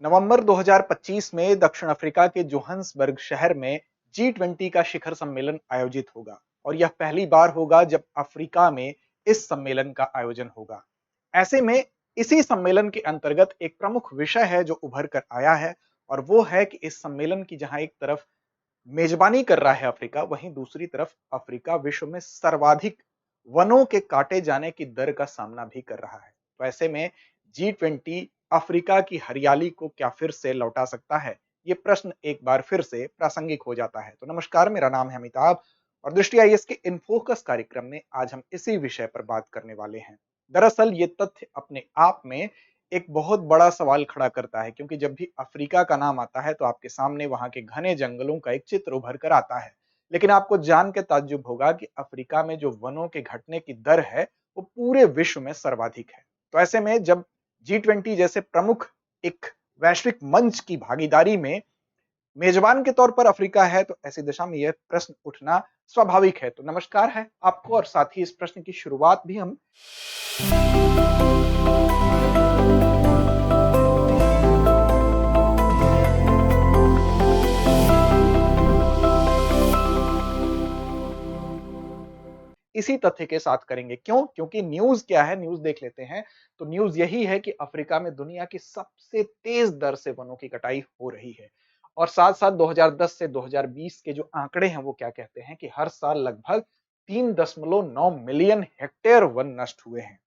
नवंबर 2025 में दक्षिण अफ्रीका के जोहान्सबर्ग शहर में G20 का शिखर सम्मेलन आयोजित होगा और यह पहली बार होगा जब अफ्रीका में इस सम्मेलन का आयोजन होगा। ऐसे में इसी सम्मेलन के अंतर्गत एक प्रमुख विषय है जो उभर कर आया है और वो है कि इस सम्मेलन की जहां एक तरफ मेजबानी कर रहा है अफ्रीका, वहीं दूसरी तरफ अफ्रीका विश्व में सर्वाधिक वनों के काटे जाने की दर का सामना भी कर रहा है। तो ऐसे में G20 अफ्रीका की हरियाली को क्या फिर से लौटा सकता है? ये प्रश्न एक बार फिर से प्रासंगिक हो जाता है। तो नमस्कार, मेरा नाम है अमिताभ और दृष्टि आईएएस के इन फोकस कार्यक्रम में आज हम इसी विषय पर बात करने वाले हैं। दरअसल ये तथ्य अपने आप में एक बहुत बड़ा सवाल खड़ा करता है, क्योंकि जब भी अफ्रीका का नाम आता है तो आपके सामने वहां के घने जंगलों का एक चित्र उभर कर आता है। लेकिन आपको जान के ताज्जुब होगा कि अफ्रीका में जो वनों के घटने की दर है वो पूरे विश्व में सर्वाधिक है। तो ऐसे में जब G20 जैसे प्रमुख एक वैश्विक मंच की भागीदारी में मेजबान के तौर पर अफ्रीका है, तो ऐसी दिशा में यह प्रश्न उठना स्वाभाविक है। तो नमस्कार है आपको और साथ ही इस प्रश्न की शुरुआत भी हम इसी तथ्य के साथ करेंगे। क्यों? क्योंकि न्यूज़ क्या है, न्यूज़ देख लेते हैं। तो न्यूज़ यही है कि अफ्रीका में दुनिया की सबसे तेज़ दर से वनों की कटाई हो रही है। और साथ-साथ 2010 से 2020 के जो आंकड़े हैं वो क्या कहते हैं कि हर साल लगभग 3.9 मिलियन हेक्टेयर वन नष्ट हुए हैं।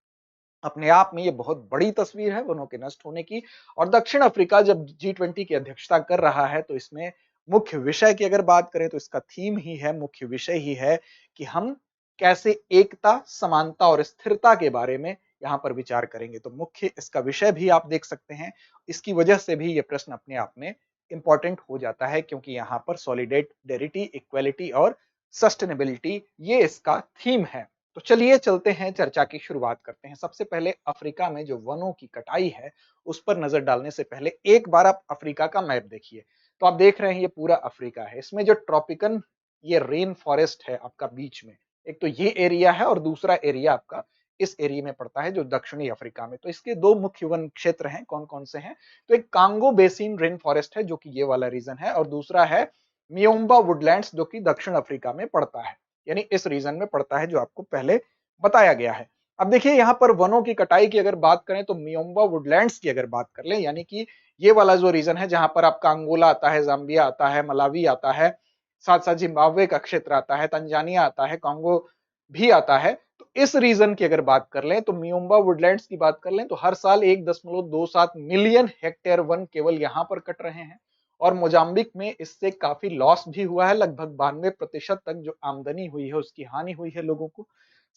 अपने आप में ये बहुत बड़ी तस्वीर है वनों के नष्ट होने की। और दक्षिण अफ्रीका जब G20 की अध्यक्षता कर रहा है तो इसमें मुख्य विषय की अगर बात करें तो इसका थीम ही है, मुख्य विषय ही है कि हम कैसे एकता, समानता और स्थिरता के बारे में यहाँ पर विचार करेंगे। तो मुख्य इसका विषय भी आप देख सकते हैं। इसकी वजह से भी ये प्रश्न अपने आप में इंपॉर्टेंट हो जाता है, क्योंकि यहाँ पर सॉलिडेरिटी, इक्वालिटी और सस्टेनेबिलिटी ये इसका थीम है। तो चलिए चलते हैं, चर्चा की शुरुआत करते हैं। सबसे पहले अफ्रीका में जो वनों की कटाई है उस पर नजर डालने से पहले एक बार आप अफ्रीका का मैप देखिए। तो आप देख रहे हैं ये पूरा अफ्रीका है। इसमें जो ट्रॉपिकन ये रेन फॉरेस्ट है आपका बीच में, एक तो ये एरिया है और दूसरा एरिया आपका इस एरिया में पड़ता है जो दक्षिणी अफ्रीका में। तो इसके दो मुख्य वन क्षेत्र हैं, कौन कौन से हैं? तो एक कांगो बेसिन रेन फॉरेस्ट है जो कि ये वाला रीजन है, और दूसरा है मियोम्बा वुडलैंड्स जो कि दक्षिण अफ्रीका में पड़ता है, यानी इस रीजन में पड़ता है जो आपको पहले बताया गया है। अब देखिए यहाँ पर वनों की कटाई की अगर बात करें तो मियोम्बा वुडलैंड्स की अगर बात कर लें, यानी कि ये वाला जो रीजन है जहां पर आपका अंगोला आता है, जाम्बिया आता है, मलावी आता है, साथ साथ जिम्बाब्वे का क्षेत्र आता है, तंजानिया आता है, कांगो भी आता है। तो इस रीजन की अगर बात कर लें तो मियोम्बा वुडलैंड्स की बात कर लें तो हर साल 1.27 मिलियन हेक्टेयर वन केवल यहां पर कट रहे हैं। और मोजाम्बिक में इससे काफी लॉस भी हुआ है, लगभग 92% तक जो आमदनी हुई है उसकी हानि हुई है लोगों को।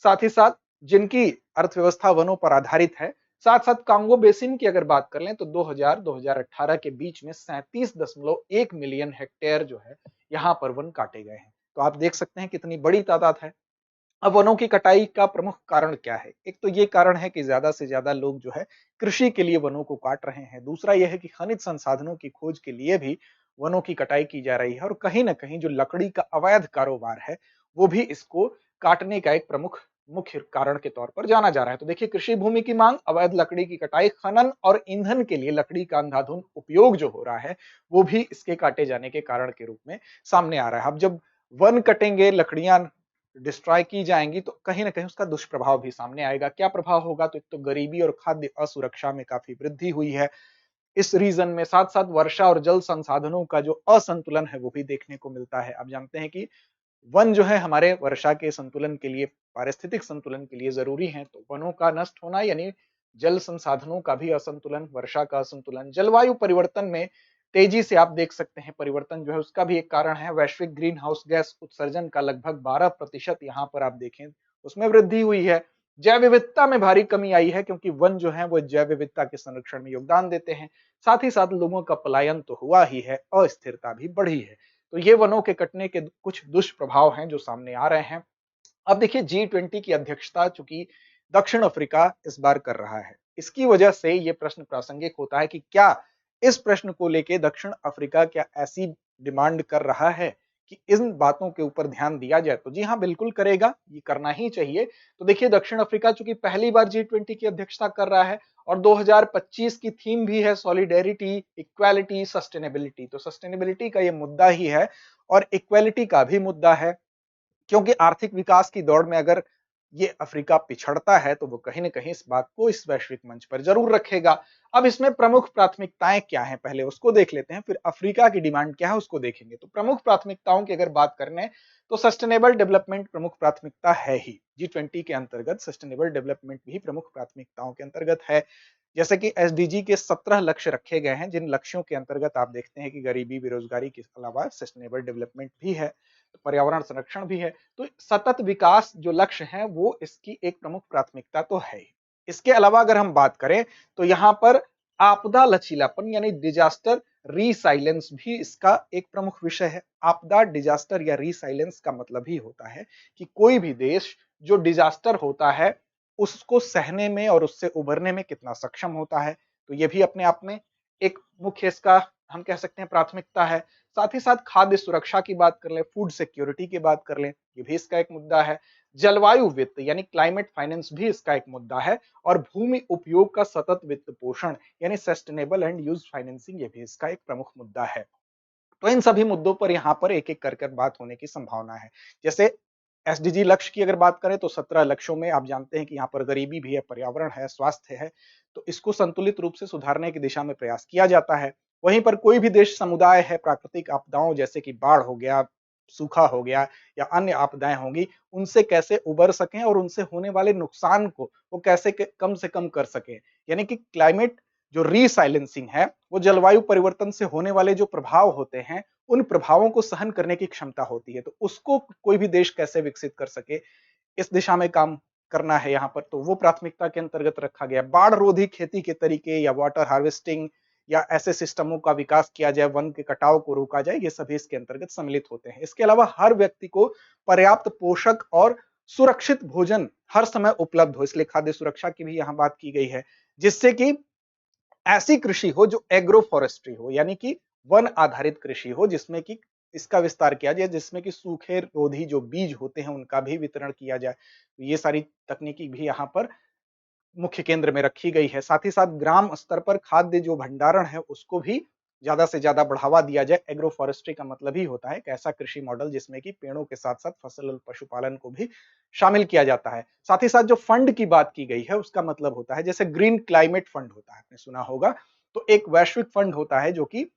साथ ही साथ जिनकी अर्थव्यवस्था वनों पर आधारित है, साथ साथ कांगो बेसिन की अगर बात कर लें तो 2000-2018 के बीच में 37.1 मिलियन हेक्टेयर जो है यहां पर वन काटे गए हैं। तो आप देख सकते हैं कितनी बड़ी तादाद है। अब वनों की कटाई का प्रमुख कारण क्या है? एक तो ये कारण है कि ज्यादा से ज्यादा लोग जो है कृषि के लिए वनों को काट रहे हैं। दूसरा यह है कि खनिज संसाधनों की खोज के लिए भी वनों की कटाई की जा रही है, और कहीं ना कहीं जो लकड़ी का अवैध कारोबार है वो भी इसको काटने का एक प्रमुख मुख्य कारण के तौर पर जाना जा रहा है। तो देखिए, कृषि भूमि की मांग, अवैध लकड़ी की कटाई, खनन और ईंधन के लिए लकड़ी का अंधाधुंध उपयोग जो हो रहा है वो भी इसके काटे जाने के कारण के रूप में सामने आ रहा है। अब जब वन कटेंगे, लकड़ियां डिस्ट्रॉय की जाएंगी तो कहीं ना कहीं उसका दुष्प्रभाव भी सामने आएगा। क्या प्रभाव होगा? तो एक तो गरीबी और खाद्य असुरक्षा में काफी वृद्धि हुई है इस रीजन में। साथ साथ वर्षा और जल संसाधनों का जो असंतुलन है वो भी देखने को मिलता है। आप जानते हैं कि वन जो है हमारे वर्षा के संतुलन के लिए, पारिस्थितिक संतुलन के लिए जरूरी है। तो वनों का नष्ट होना यानी जल संसाधनों का भी असंतुलन, वर्षा का असंतुलन, जलवायु परिवर्तन में तेजी से आप देख सकते हैं परिवर्तन जो है उसका भी एक कारण है। वैश्विक ग्रीन हाउस गैस उत्सर्जन का लगभग 12% यहाँ पर आप देखें उसमें वृद्धि हुई है। जैव विविधता में भारी कमी आई है, क्योंकि वन जो है वो जैव विविधता के संरक्षण में योगदान देते हैं। साथ ही साथ लोगों का पलायन तो हुआ ही है, अस्थिरता भी बढ़ी है। तो ये वनों के कटने के कुछ दुष्प्रभाव हैं जो सामने आ रहे हैं। अब देखिए, G20 की अध्यक्षता चूंकि दक्षिण अफ्रीका इस बार कर रहा है, इसकी वजह से यह प्रश्न प्रासंगिक होता है कि क्या इस प्रश्न को लेकर दक्षिण अफ्रीका क्या ऐसी डिमांड कर रहा है कि इन बातों के ऊपर ध्यान दिया जाए, तो जी हाँ, बिल्कुल करेगा, ये करना ही चाहिए। तो देखिए, दक्षिण अफ्रीका चूंकि पहली बार G20 की अध्यक्षता कर रहा है और 2025 की थीम भी है सॉलिडेरिटी, इक्वालिटी, सस्टेनेबिलिटी। तो सस्टेनेबिलिटी का ये मुद्दा ही है और इक्वालिटी का भी मुद्दा है, क्योंकि आर्थिक विकास की दौड़ में अगर ये अफ्रीका पिछड़ता है तो वो कहीं न कहीं इस बात को इस वैश्विक मंच पर जरूर रखेगा। अब इसमें प्रमुख प्राथमिकताएं क्या हैं, पहले उसको देख लेते हैं, फिर अफ्रीका की डिमांड क्या है उसको देखेंगे। तो प्रमुख प्राथमिकताओं की अगर बात करें तो सस्टेनेबल डेवलपमेंट प्रमुख प्राथमिकता है ही। G20 के अंतर्गत सस्टेनेबल डेवलपमेंट भी प्रमुख प्राथमिकताओं के अंतर्गत है। जैसे कि एसडीजी के 17 लक्ष्य रखे गए हैं, जिन लक्ष्यों के अंतर्गत आप देखते हैं कि गरीबी, बेरोजगारी के अलावा सस्टेनेबल डेवलपमेंट भी है, पर्यावरण संरक्षण भी है। तो सतत विकास जो लक्ष्य है वो इसकी एक प्रमुख प्राथमिकता तो है ही। इसके अलावा अगर हम बात करें तो यहां पर आपदा लचीलापन यानी डिजास्टर रीसाइलेंस भी इसका एक प्रमुख विषय है। आपदा, डिजास्टर या रीसाइलेंस का मतलब ही होता है कि कोई भी देश जो डिजास्टर होता है उसको सहने में और उससे उभरने में कितना सक्षम होता है। तो ये भी अपने आप में एक मुख्य इसका हम कह सकते हैं प्राथमिकता है। साथ ही साथ खाद्य सुरक्षा की बात कर लें, फूड सिक्योरिटी की बात कर लें, ये भी इसका एक मुद्दा है। जलवायु वित्त यानी क्लाइमेट फाइनेंस भी इसका एक मुद्दा है और भूमि उपयोग का सतत वित्त पोषण यानी सस्टेनेबल एंड यूज फाइनेंसिंग, ये भी इसका एक प्रमुख मुद्दा है। तो इन सभी मुद्दों पर यहां पर एक एक कर बात होने की संभावना है। जैसे एसडीजी लक्ष्य की अगर बात करें तो 17 लक्ष्यों में आप जानते हैं कि यहाँ पर गरीबी भी है, पर्यावरण है, स्वास्थ्य है, तो इसको संतुलित रूप से सुधारने की दिशा में प्रयास किया जाता है। वहीं पर कोई भी देश समुदाय है प्राकृतिक आपदाओं जैसे कि बाढ़ हो गया, सूखा हो गया या अन्य आपदाएं होंगी, उनसे कैसे उबर सकें और उनसे होने वाले नुकसान को वो कैसे कम से कम कर सकें। यानी कि क्लाइमेट जो रीसाइलेंसिंग है वो जलवायु परिवर्तन से होने वाले जो प्रभाव होते हैं उन प्रभावों को सहन करने की क्षमता होती है, तो उसको कोई भी देश कैसे विकसित कर सके इस दिशा में काम करना है यहाँ पर, तो वो प्राथमिकता के अंतर्गत रखा गया। बाढ़ रोधी खेती के तरीके या वाटर हार्वेस्टिंग या ऐसे सिस्टमों का विकास किया जाए, वन के कटाव को रोका जाए, ये सभी इसके अंतर्गत सम्मिलित होते हैं। इसके अलावा हर व्यक्ति को पर्याप्त पोषक और सुरक्षित भोजन हर समय उपलब्ध हो, इसलिए खाद्य सुरक्षा की भी यहाँ बात की गई है, जिससे कि ऐसी कृषि हो जो एग्रो फॉरेस्ट्री हो, यानी कि वन आधारित कृषि हो, जिसमें कि इसका विस्तार किया जाए, जिसमें कि सूखे रोधी जो बीज होते हैं उनका भी वितरण किया जाए। तो ये सारी तकनीकी भी यहाँ पर मुख्य केंद्र में रखी गई है। साथ ही साथ ग्राम स्तर पर खाद्य जो भंडारण है उसको भी ज्यादा से ज्यादा बढ़ावा दिया जाए। एग्रो फॉरेस्ट्री का मतलब ही होता है एक ऐसा कृषि मॉडल जिसमें कि पेड़ों के साथ साथ फसल और पशुपालन को भी शामिल किया जाता है। साथ ही साथ जो फंड की बात की गई है उसका मतलब होता है, जैसे ग्रीन क्लाइमेट फंड होता है, आपने सुना होगा, तो एक वैश्विक फंड होता है जो कि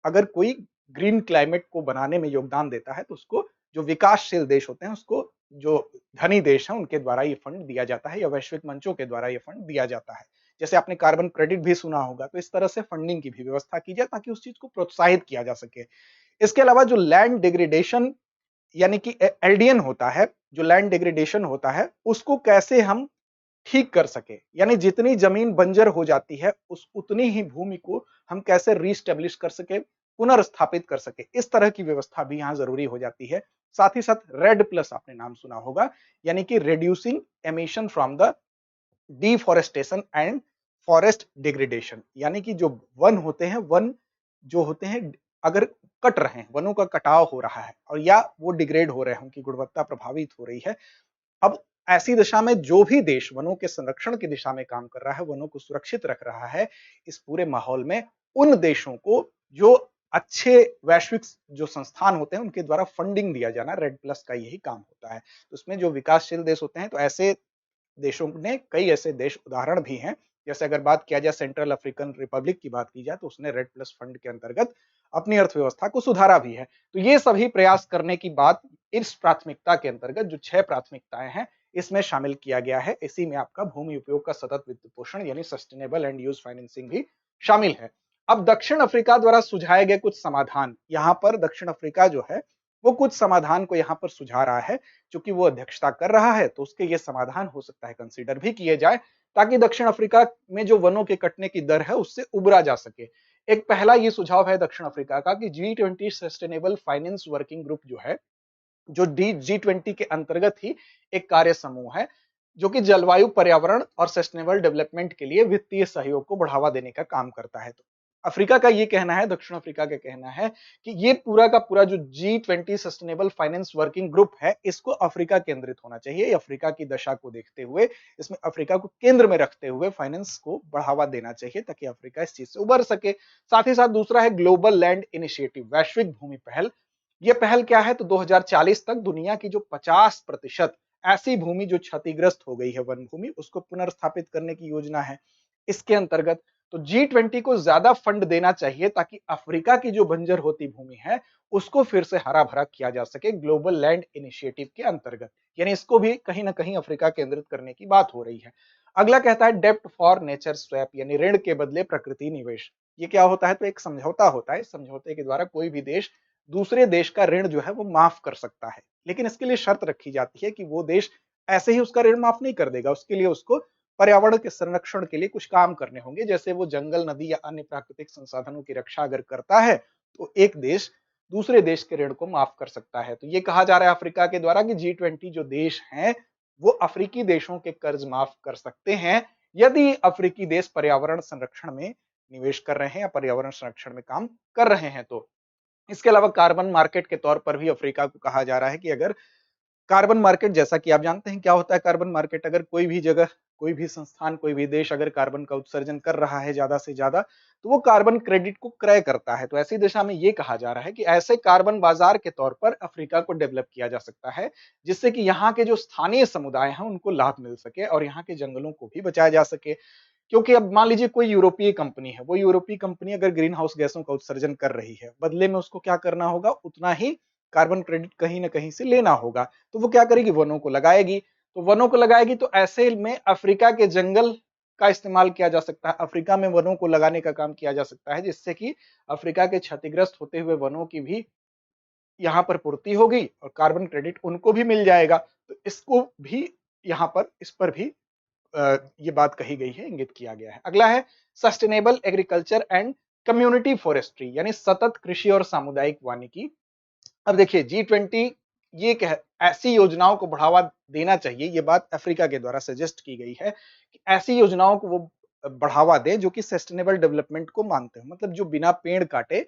अगर कोई ग्रीन क्लाइमेट को बनाने में योगदान देता है तो उसको, जो विकासशील देश होते हैं उसको, जो धनी देश हैं उनके द्वारा ये फंड दिया जाता है या वैश्विक मंचों के द्वारा ये फंड दिया जाता है। जैसे आपने कार्बन क्रेडिट भी सुना होगा, तो इस तरह से फंडिंग की भी व्यवस्था की जाए ताकि उस चीज को प्रोत्साहित किया जा सके। इसके अलावा जो लैंड डिग्रेडेशन यानी कि एलडीएन होता है, जो लैंड डिग्रेडेशन होता है उसको कैसे हम ठीक कर सके, यानी जितनी जमीन बंजर हो जाती है उस उतनी ही भूमि को हम कैसे रीस्टेब्लिश कर सके, पुनर्स्थापित कर सके, इस तरह की व्यवस्था भी यहां जरूरी हो जाती है। साथ ही साथ रेड प्लस आपने नाम सुना होगा, यानी कि reducing emission from the deforestation and forest degradation, यानी कि जो वन होते हैं, वन जो होते हैं अगर कट रहे हैं, वनों का कटाव हो रहा है और या वो डिग्रेड हो रहे हैं, उनकी गुणवत्ता प्रभावित हो रही है, अब ऐसी दिशा में जो भी देश वनों के संरक्षण की दिशा में काम कर रहा है, वनों को सुरक्षित रख रहा है, इस पूरे माहौल में उन देशों को जो अच्छे वैश्विक जो संस्थान होते हैं उनके द्वारा फंडिंग दिया जाना, रेड प्लस का यही काम होता है। तो उसमें जो विकासशील देश होते हैं, तो ऐसे देशों ने, कई ऐसे देश उदाहरण भी हैं, जैसे अगर बात किया जाए सेंट्रल अफ्रीकन रिपब्लिक की बात की जाए तो उसने रेड प्लस फंड के अंतर्गत अपनी अर्थव्यवस्था को सुधारा भी है। तो ये सभी प्रयास करने की बात इस प्राथमिकता के अंतर्गत जो 6 प्राथमिकताएं हैं इसमें शामिल किया गया है। इसी में आपका भूमि उपयोग का सतत वित्त पोषण यानी सस्टेनेबल एंड यूज फाइनेंसिंग भी शामिल है। अब दक्षिण अफ्रीका द्वारा सुझाए गए कुछ समाधान, यहां पर दक्षिण अफ्रीका जो है वो कुछ समाधान को यहां पर सुझा रहा है। चूंकि वो अध्यक्षता कर रहा है तो उसके ये समाधान हो सकता है कंसीडर भी किए जाए, ताकि दक्षिण अफ्रीका में जो वनों के कटने की दर है उससे उबरा जा सके। एक पहला ये सुझाव है दक्षिण अफ्रीका का कि G20 sustainable finance working group जो है, जो G20 के अंतर्गत ही एक कार्य समूह है, जो कि जलवायु, पर्यावरण और सस्टेनेबल डेवलपमेंट के लिए वित्तीय सहयोग को बढ़ावा देने का काम करता है। अफ्रीका का ये कहना है, दक्षिण अफ्रीका का कहना है कि ये पूरा का पूरा जो G20 sustainable finance working group है, इसको अफ्रीका केंद्रित होना चाहिए। अफ्रीका की दशा को देखते हुए, इसमें अफ्रीका को केंद्र में रखते हुए फाइनेंस को बढ़ावा देना चाहिए ताकि अफ्रीका इस चीज से उबर सके। साथ ही साथ दूसरा है ग्लोबल लैंड इनिशिएटिव, वैश्विक भूमि पहल। ये पहल क्या है? तो 2040 तक दुनिया की जो 50% ऐसी भूमि जो क्षतिग्रस्त हो गई है वन भूमि, उसको पुनर्स्थापित करने की योजना है। इसके अंतर्गत तो G20 को ज्यादा फंड देना चाहिए ताकि अफ्रीका की जो बंजर होती भूमि है उसको फिर से हरा भरा किया जा सके ग्लोबल लैंड इनिशिएटिव के अंतर्गत। यानी इसको भी कहीं ना कहीं अफ्रीका केंद्रित करने की बात हो रही है। अगला कहता है डेप्ट फॉर नेचर स्वैप, यानी ऋण के बदले प्रकृति निवेश। ये क्या होता है? तो एक समझौता होता है, समझौते के द्वारा कोई भी देश दूसरे देश का ऋण जो है वो माफ कर सकता है, लेकिन इसके लिए शर्त रखी जाती है कि वो देश ऐसे ही उसका ऋण माफ नहीं कर देगा, उसके लिए उसको पर्यावरण के संरक्षण के लिए कुछ काम करने होंगे। जैसे वो जंगल, नदी या अन्य प्राकृतिक संसाधनों की रक्षा अगर करता है तो एक देश दूसरे देश के ऋण को माफ कर सकता है। तो ये कहा जा रहा है अफ्रीका के द्वारा कि G20 जो देश हैं वो अफ्रीकी देशों के कर्ज माफ कर सकते हैं यदि अफ्रीकी देश पर्यावरण संरक्षण में निवेश कर रहे हैं या पर्यावरण संरक्षण में काम कर रहे हैं। तो इसके अलावा कार्बन मार्केट के तौर पर भी अफ्रीका को कहा जा रहा है कि अगर कार्बन मार्केट, जैसा कि आप जानते हैं क्या होता है कार्बन मार्केट, अगर कोई भी जगह, कोई भी संस्थान, कोई भी देश अगर कार्बन का उत्सर्जन कर रहा है ज्यादा से ज्यादा, तो वो कार्बन क्रेडिट को क्रय करता है। तो ऐसी दिशा में ये कहा जा रहा है कि ऐसे कार्बन बाजार के तौर पर अफ्रीका को डेवलप किया जा सकता है, जिससे कि यहाँ के जो स्थानीय समुदाय हैं उनको लाभ मिल सके और यहाँ के जंगलों को भी बचाया जा सके। क्योंकि अब मान लीजिए कोई यूरोपीय कंपनी है, वो यूरोपीय कंपनी अगर ग्रीन हाउस गैसों का उत्सर्जन कर रही है, बदले में उसको क्या करना होगा? उतना ही कार्बन क्रेडिट कहीं ना कहीं से लेना होगा। तो वो क्या करेगी? वनों को लगाएगी। तो वनों को लगाएगी तो ऐसे में अफ्रीका के जंगल का इस्तेमाल किया जा सकता है, अफ्रीका में वनों को लगाने का काम किया जा सकता है, जिससे कि अफ्रीका के क्षतिग्रस्त होते हुए वनों की भी यहाँ पर पूर्ति होगी और कार्बन क्रेडिट उनको भी मिल जाएगा। तो इसको भी यहाँ पर, इस पर भी ये बात कही गई है, इंगित किया गया है। अगला है sustainable agriculture and community forestry, यानी सतत कृषि और सामुदायिक वानिकी। अब देखिए G20 ये ऐसी योजनाओं को बढ़ावा देना चाहिए, ये बात अफ्रीका के द्वारा सजेस्ट की गई है कि ऐसी योजनाओं को वो बढ़ावा दे जो कि सस्टेनेबल डेवलपमेंट को मानते हो, मतलब जो बिना पेड़ काटे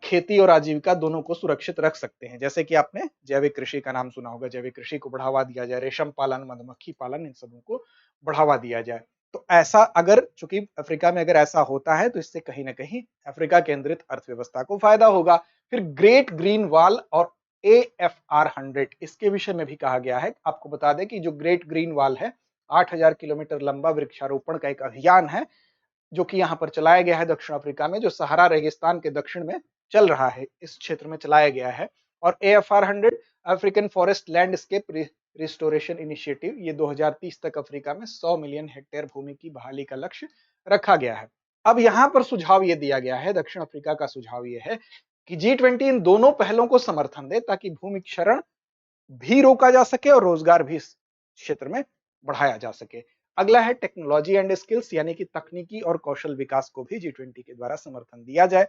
खेती और आजीविका दोनों को सुरक्षित रख सकते हैं। जैसे कि आपने जैविक कृषि का नाम सुना होगा, जैविक कृषि को बढ़ावा दिया जाए, रेशम पालन, मधुमक्खी पालन, इन सबों को बढ़ावा दिया जाए। तो ऐसा अगर, चूंकि अफ्रीका में अगर ऐसा होता है तो इससे कहीं ना कहीं अफ्रीका केंद्रित अर्थव्यवस्था को फायदा होगा। फिर ग्रेट ग्रीन वॉल और AFR100, इसके विषय में भी कहा गया है। आपको बता दें कि जो ग्रेट ग्रीन वॉल है 8000 किलोमीटर लंबा वृक्षारोपण का एक अभियान है जो कि यहाँ पर चलाया गया है दक्षिण अफ्रीका में, जो सहारा रेगिस्तान के दक्षिण में चल रहा है, इस क्षेत्र में चलाया गया है। और AFR100 African forest landscape restoration initiative, ये 2030 तक अफ्रीका में 100 मिलियन हेक्टेयर भूमि की बहाली का लक्ष्य रखा गया है। अब यहाँ पर सुझाव ये दिया गया है, दक्षिण अफ्रीका का सुझाव ये है कि G20 इन दोनों पहलों को समर्थन दे ताकि भूमि क्षरण भी रोका जा सके और रोजगार भी इस क्षेत्र में बढ़ाया जा सके। अगला है टेक्नोलॉजी एंड स्किल्स, यानी कि तकनीकी और कौशल विकास को भी G20 के द्वारा समर्थन दिया जाए।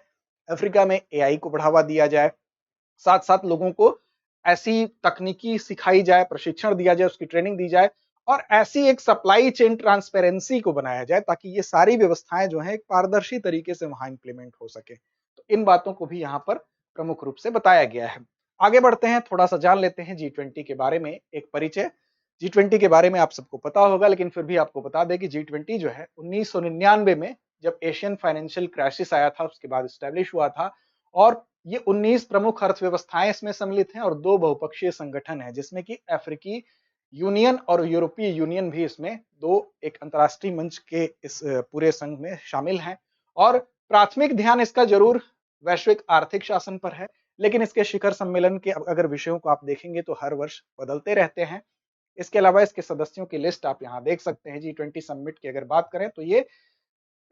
अफ्रीका में AI को बढ़ावा दिया जाए, साथ साथ लोगों को ऐसी तकनीकी सिखाई जाए, प्रशिक्षण दिया जाए, उसकी ट्रेनिंग दी जाए और ऐसी एक सप्लाई चेन ट्रांसपेरेंसी को बनाया जाए ताकि ये सारी व्यवस्थाएं जो है एक पारदर्शी तरीके से वहां इंप्लीमेंट हो सके। तो इन बातों को भी यहाँ पर प्रमुख रूप से बताया गया है। आगे बढ़ते हैं, थोड़ा सा जान लेते हैं G20 के बारे में, एक परिचय। G20 के बारे में आप सबको पता होगा, लेकिन फिर भी आपको बता दें कि G20 जो है 1999 में जब एशियन फाइनेंशियल क्राइसिस आया था उसके बाद स्टैब्लिश हुआ था। और ये 19 प्रमुख अर्थव्यवस्थाएं इसमें सम्मिलित हैं और 2 बहुपक्षीय संगठन है, जिसमें कि अफ्रीकी यूनियन और यूरोपीय यूनियन भी इसमें दो एक अंतरराष्ट्रीय मंच के इस पूरे संघ में शामिल हैं। और प्राथमिक ध्यान इसका जरूर वैश्विक आर्थिक शासन पर है, लेकिन इसके शिखर सम्मेलन के अगर विषयों को आप देखेंगे तो हर वर्ष बदलते रहते हैं। इसके अलावा इसके सदस्यों की लिस्ट आप यहाँ देख सकते हैं। G20 समिट की अगर बात करें तो ये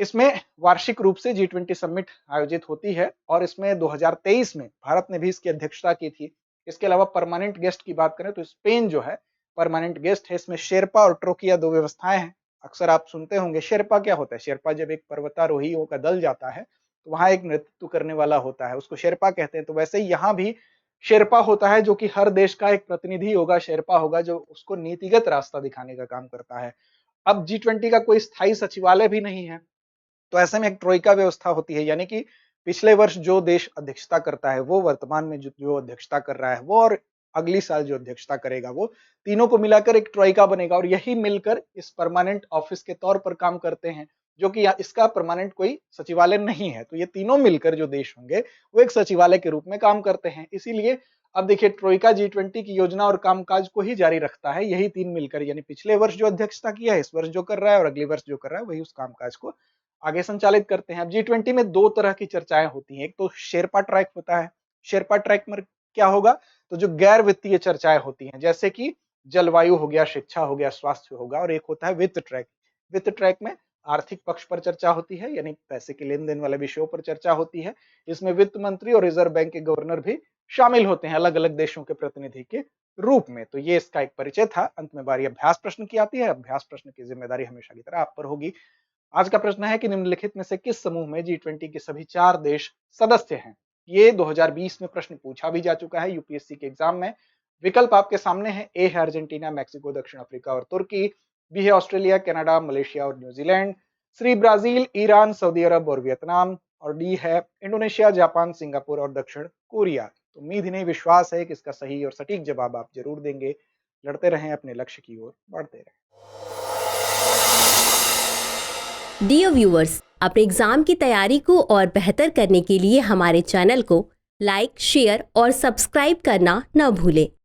इसमें वार्षिक रूप से G20 समिट आयोजित होती है और इसमें 2023 में भारत ने भी इसकी अध्यक्षता की थी। इसके अलावा परमानेंट गेस्ट की बात करें तो स्पेन जो है परमानेंट गेस्ट है। इसमें शेरपा और ट्रोकिया 2 व्यवस्थाएं हैं। अक्सर आप सुनते होंगे शेरपा क्या होता है? शेरपा जब एक पर्वतारोहियों का दल जाता है तो वहां एक नेतृत्व करने वाला होता है, उसको शेरपा कहते हैं। तो वैसे ही यहाँ भी शेरपा होता है जो कि हर देश का एक प्रतिनिधि होगा, शेरपा होगा, जो उसको नीतिगत रास्ता दिखाने का काम करता है। अब G20 का कोई स्थायी सचिवालय भी नहीं है, तो ऐसे में एक ट्रोइका व्यवस्था होती है, यानी कि पिछले वर्ष जो देश अध्यक्षता करता है वो, वर्तमान में जो अध्यक्षता कर रहा है वो, और अगली साल जो अध्यक्षता करेगा वो, तीनों को मिलाकर एक ट्रोइका बनेगा और यही मिलकर इस परमानेंट ऑफिस के तौर पर काम करते हैं, जो कि इसका परमानेंट कोई सचिवालय नहीं है। तो ये तीनों मिलकर जो देश होंगे वो एक सचिवालय के रूप में काम करते हैं। इसीलिए अब देखिए ट्रोइका G20 की योजना और कामकाज को ही जारी रखता है, यही तीन मिलकर, यानी पिछले वर्ष जो अध्यक्षता किया है, इस वर्ष जो कर रहा है और अगले वर्ष जो कर रहा है, वही उस कामकाज को आगे संचालित करते हैं। अब G20 में दो तरह की चर्चाएं होती हैं, एक तो शेरपा ट्रैक होता है। शेरपा ट्रैक में क्या होगा, तो जो गैर वित्तीय चर्चाएं होती हैं, जैसे कि जलवायु हो गया, शिक्षा हो गया, स्वास्थ्य होगा, और एक होता है वित्त ट्रैक। वित्त ट्रैक में आर्थिक पक्ष पर चर्चा होती है, यानी पैसे के लेन देन वाले विषयों पर चर्चा होती है। इसमें वित्त मंत्री और रिजर्व बैंक के गवर्नर भी शामिल होते हैं, अलग अलग देशों के प्रतिनिधि के रूप में। तो ये इसका एक परिचय था। अंत में बारी अभ्यास प्रश्न की आती है। अभ्यास प्रश्न की जिम्मेदारी हमेशा की तरह आप पर होगी। आज का प्रश्न है कि निम्नलिखित में से किस समूह में G20 के सभी 4 देश सदस्य हैं। ये 2020 में प्रश्न पूछा भी जा चुका है यूपीएससी के एग्जाम में। विकल्प आपके सामने है। ए है अर्जेंटीना, मैक्सिको, दक्षिण अफ्रीका और तुर्की। बी है ऑस्ट्रेलिया, कनाडा, मलेशिया और न्यूजीलैंड। सी ब्राजील, ईरान, सऊदी अरब और वियतनाम। और डी है इंडोनेशिया, जापान, सिंगापुर और दक्षिण कोरिया। तो उम्मीद ही नहीं विश्वास है कि इसका सही और सटीक जवाब आप जरूर देंगे। लड़ते रहें, अपने लक्ष्य की ओर बढ़ते रहें। डियर व्यूअर्स, अपने एग्जाम की तैयारी को और बेहतर करने के लिए हमारे चैनल को लाइक, शेयर और सब्सक्राइब करना न भूलें।